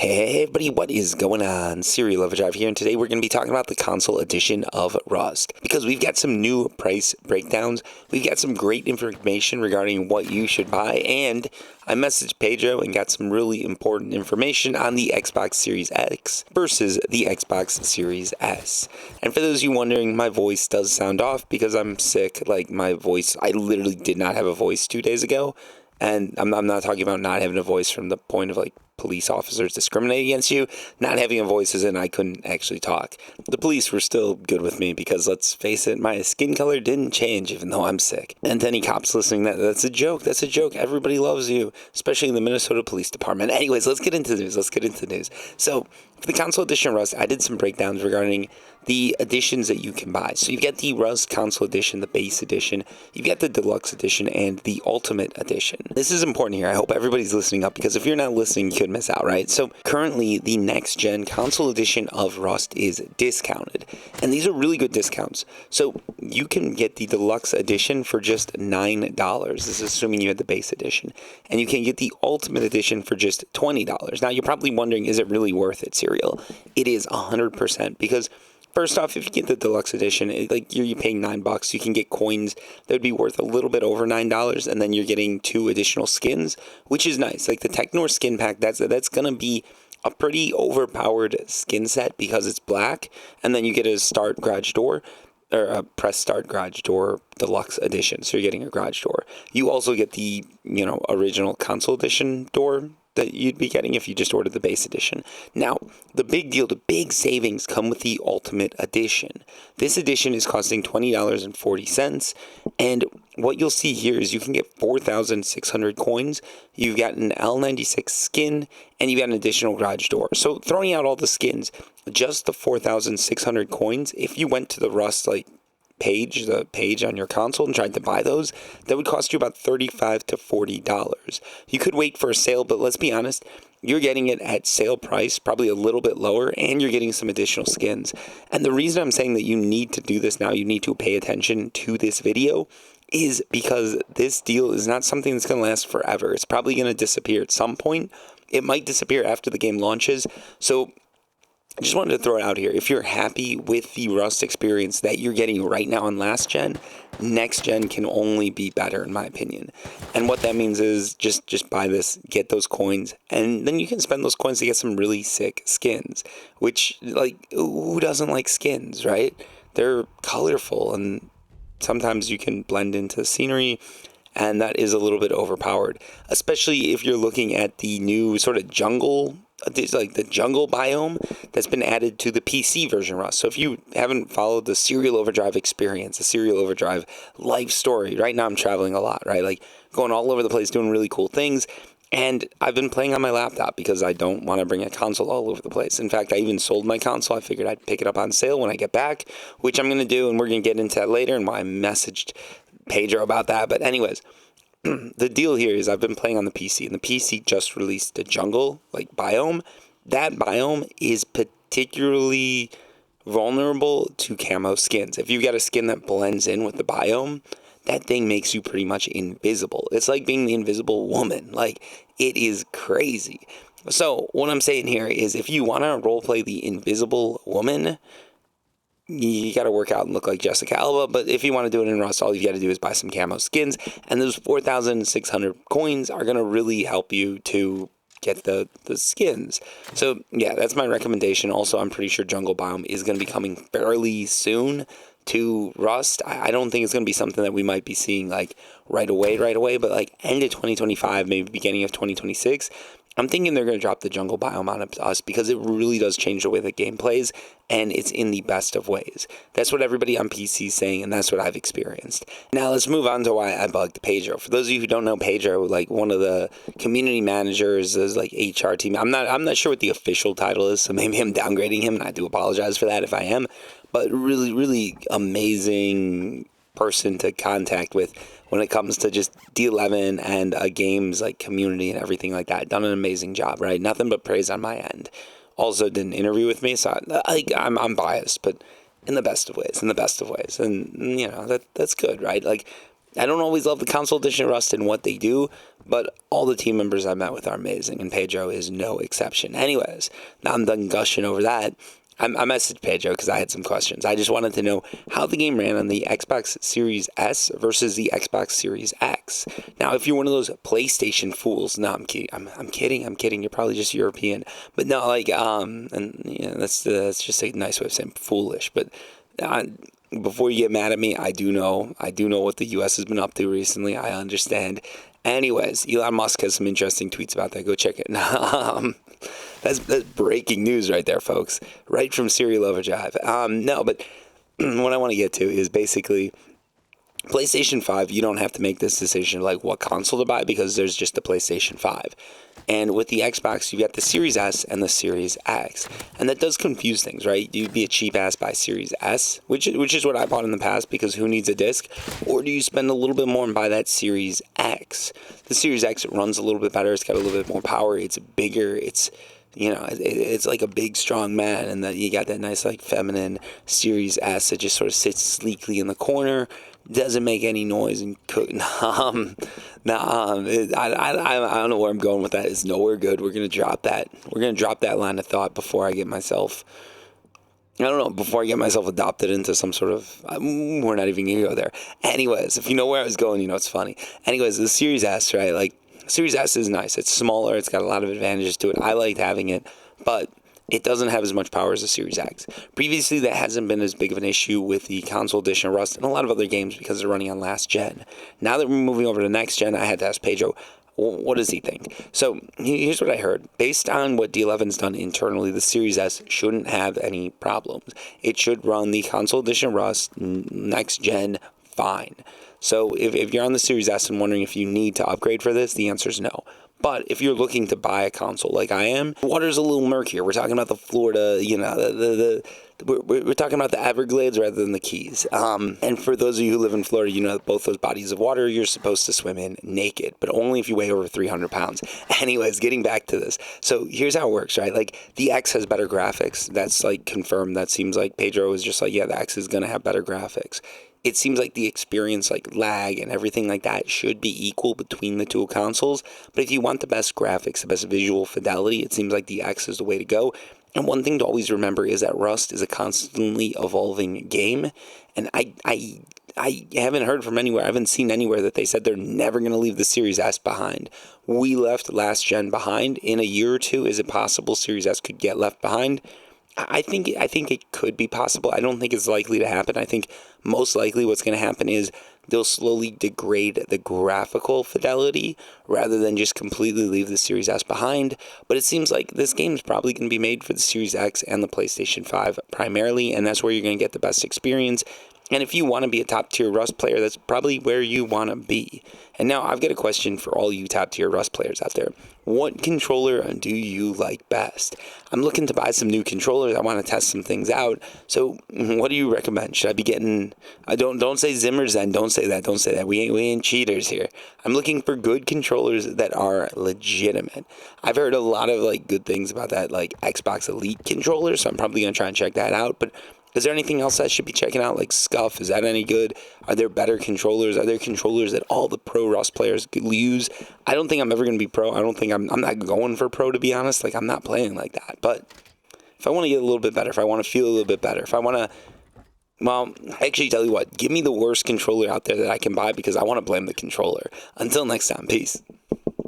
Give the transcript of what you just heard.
Hey everybody, what is going on? Serial Overdrive here, and today we're going to be talking about the console edition of Rust, because we've got some new price breakdowns, we've got some great information regarding what you should buy, and I messaged Pedro and got some really important information on the Xbox Series X versus the Xbox Series S. And for those of you wondering, my voice does sound off because I'm sick. Like, my voice, I literally did not have a voice 2 days ago, and I'm not talking about not having a voice from the point of, like, police officers discriminating against you. Not having a voice is in I couldn't actually talk. The police were still good with me because, let's face it, my skin color didn't change even though I'm sick. And to any cops listening, that's a joke. That's a joke. Everybody loves you, especially in the Minnesota Police Department. Anyways, let's get into the news. So, for the console edition Rust, I did some breakdowns regarding the editions that you can buy. So you've got the Rust console edition, the base edition, you've got the deluxe edition, and the ultimate edition. This is important here. I hope everybody's listening up, because if you're not listening, you could miss out, right? So currently, the next gen console edition of Rust is discounted, and these are really good discounts. So you can get the deluxe edition for just $9. This is assuming you had the base edition, and you can get the ultimate edition for just $20. Now you're probably wondering, is it really worth it, Serial? It is 100%, because first off, if you get the deluxe edition, you're paying $9. You can get coins that would be worth a little bit over $9, and then you're getting 2 additional skins, which is nice. Like the Technor skin pack, that's gonna be a pretty overpowered skin set because it's black, and then you get a start garage door, or a press start garage door deluxe edition. So you're getting a garage door. You also get the original console edition door that you'd be getting if you just ordered the base edition. Now, the big deal, the big savings come with the ultimate edition. This edition is costing $20.40, and what you'll see here is you can get 4,600 coins, you've got an L96 skin, and you've got an additional garage door. So throwing out all the skins, just the 4,600 coins, if you went to the Rust the page on your console and tried to buy those, that would cost you about $35 to $40. You could wait for a sale, but let's be honest, you're getting it at sale price, probably a little bit lower, and you're getting some additional skins. And the reason I'm saying that you need to do this now, you need to pay attention to this video, is because this deal is not something that's going to last forever. It's probably going to disappear at some point. It might disappear after the game launches. So I just wanted to throw it out here. If you're happy with the Rust experience that you're getting right now on last gen, next gen can only be better, in my opinion. And what that means is just buy this, get those coins, and then you can spend those coins to get some really sick skins. Which, who doesn't like skins, right? They're colorful, and sometimes you can blend into scenery, and that is a little bit overpowered. Especially if you're looking at the new sort of jungle, the jungle biome that's been added to the PC version of Rust. So if you haven't followed the Serial Overdrive experience, the Serial Overdrive life story, right now I'm traveling a lot, right? Like going all over the place, doing really cool things. And I've been playing on my laptop because I don't want to bring a console all over the place. In fact, I even sold my console. I figured I'd pick it up on sale when I get back, which I'm going to do, and we're going to get into that later, and why I messaged Pedro about that. But anyways, the deal here is I've been playing on the PC, and the PC just released the jungle, biome. That biome is particularly vulnerable to camo skins. If you've got a skin that blends in with the biome, that thing makes you pretty much invisible. It's like being the invisible woman. It is crazy. So what I'm saying here is, if you want to roleplay the invisible woman, you got to work out and look like Jessica Alba. But if you want to do it in Rust, all you got to do is buy some camo skins, and those 4,600 coins are going to really help you to get the skins. So yeah, that's my recommendation. Also, I'm pretty sure Jungle Biome is going to be coming fairly soon to Rust. I don't think it's going to be something that we might be seeing right away, but end of 2025, maybe beginning of 2026. I'm thinking they're going to drop the jungle biome on us, because it really does change the way the game plays, and it's in the best of ways. That's what everybody on PC is saying, and that's what I've experienced. Now let's move on to why I bugged Pedro. For those of you who don't know Pedro, one of the community managers, is HR team. I'm not sure what the official title is, so maybe I'm downgrading him, and I do apologize for that if I am. But really, really amazing person to contact with when it comes to just D11 and games community and everything like that. Done an amazing job, right? Nothing but praise on my end. Also did an interview with me, so I'm biased, but in the best of ways, and that's good, right? I don't always love the console edition of Rust and what they do, but all the team members I met with are amazing, and Pedro is no exception. Anyways, now I'm done gushing over that. I messaged Pedro because I had some questions. I just wanted to know how the game ran on the Xbox Series S versus the Xbox Series X. Now, if you're one of those PlayStation fools, no, I'm kidding. I'm kidding. You're probably just European, but no, like, and yeah, that's just a nice way of saying foolish. But before you get mad at me, I do know what the U.S. has been up to recently. I understand. Anyways, Elon Musk has some interesting tweets about that. Go check it. That's breaking news right there, folks. Right from Serial Overdrive. No, but what I want to get to is basically PlayStation 5. You don't have to make this decision like what console to buy because there's just the PlayStation 5. And with the Xbox, you got the Series S and the Series X. And that does confuse things, right? Do you be a cheap ass buy Series S, which is what I bought in the past because who needs a disc? Or do you spend a little bit more and buy that Series X? The Series X runs a little bit better. It's got a little bit more power. It's bigger. It's it's like a big, strong man, and then you got that nice, like, feminine Series S that just sort of sits sleekly in the corner, doesn't make any noise, and I don't know where I'm going with that. It's nowhere good. We're gonna drop that. We're gonna drop that line of thought before I get myself. Before I get myself adopted into some sort of. We're not even gonna go there. Anyways, if you know where I was going, it's funny. Anyways, the Series S, right? Like. Series S is nice. It's smaller. It's got a lot of advantages to it. I liked having it, but it doesn't have as much power as the Series X. Previously, that hasn't been as big of an issue with the console edition of Rust and a lot of other games because they're running on last gen. Now that we're moving over to next gen, I had to ask Pedro, what does he think? So here's what I heard. Based on what D11's done internally, the Series S shouldn't have any problems. It should run the console edition of Rust next gen fine. So if you're on the Series S and wondering if you need to upgrade for this, the answer is no. But if you're looking to buy a console like I am, the water's a little murkier. We're talking about the Florida, we're talking about the Everglades rather than the Keys. And for those of you who live in Florida, you know that both those bodies of water you're supposed to swim in naked, but only if you weigh over 300 pounds. Anyways, getting back to this. So here's how it works, right? Like the X has better graphics. That's like confirmed. That seems like Pedro is just like, yeah, the X is going to have better graphics. It seems like the experience, like lag and everything like that, should be equal between the two consoles. But if you want the best graphics, the best visual fidelity, it seems like the X is the way to go. And one thing to always remember is that Rust is a constantly evolving game. And I haven't heard from anywhere, I haven't seen anywhere that they said they're never going to leave the Series S behind. We left last gen behind. In a year or two, is it possible Series S could get left behind? I think it could be possible. I don't think it's likely to happen. I think most likely what's going to happen is they'll slowly degrade the graphical fidelity rather than just completely leave the Series S behind. But it seems like this game is probably going to be made for the Series X and the PlayStation 5 primarily, and that's where you're going to get the best experience. And if you want to be a top-tier Rust player, that's probably where you want to be. And now I've got a question for all you top-tier Rust players out there. What controller do you like best? I'm looking to buy some new controllers. I want to test some things out. So what do you recommend? Should I be getting... Don't say Zimmer Zen. Don't say that. We ain't cheaters here. I'm looking for good controllers that are legitimate. I've heard a lot of good things about that Xbox Elite controller, so I'm probably going to try and check that out. But is there anything else I should be checking out, like Scuff? Is that any good? Are there better controllers? Are there controllers that all the pro Rust players could use? I don't think I'm ever going to be pro. I don't think I'm not going for pro, to be honest. I'm not playing like that. But if I want to get a little bit better, if I want to feel a little bit better, if I want to, well, actually, tell you what, give me the worst controller out there that I can buy because I want to blame the controller. Until next time, peace.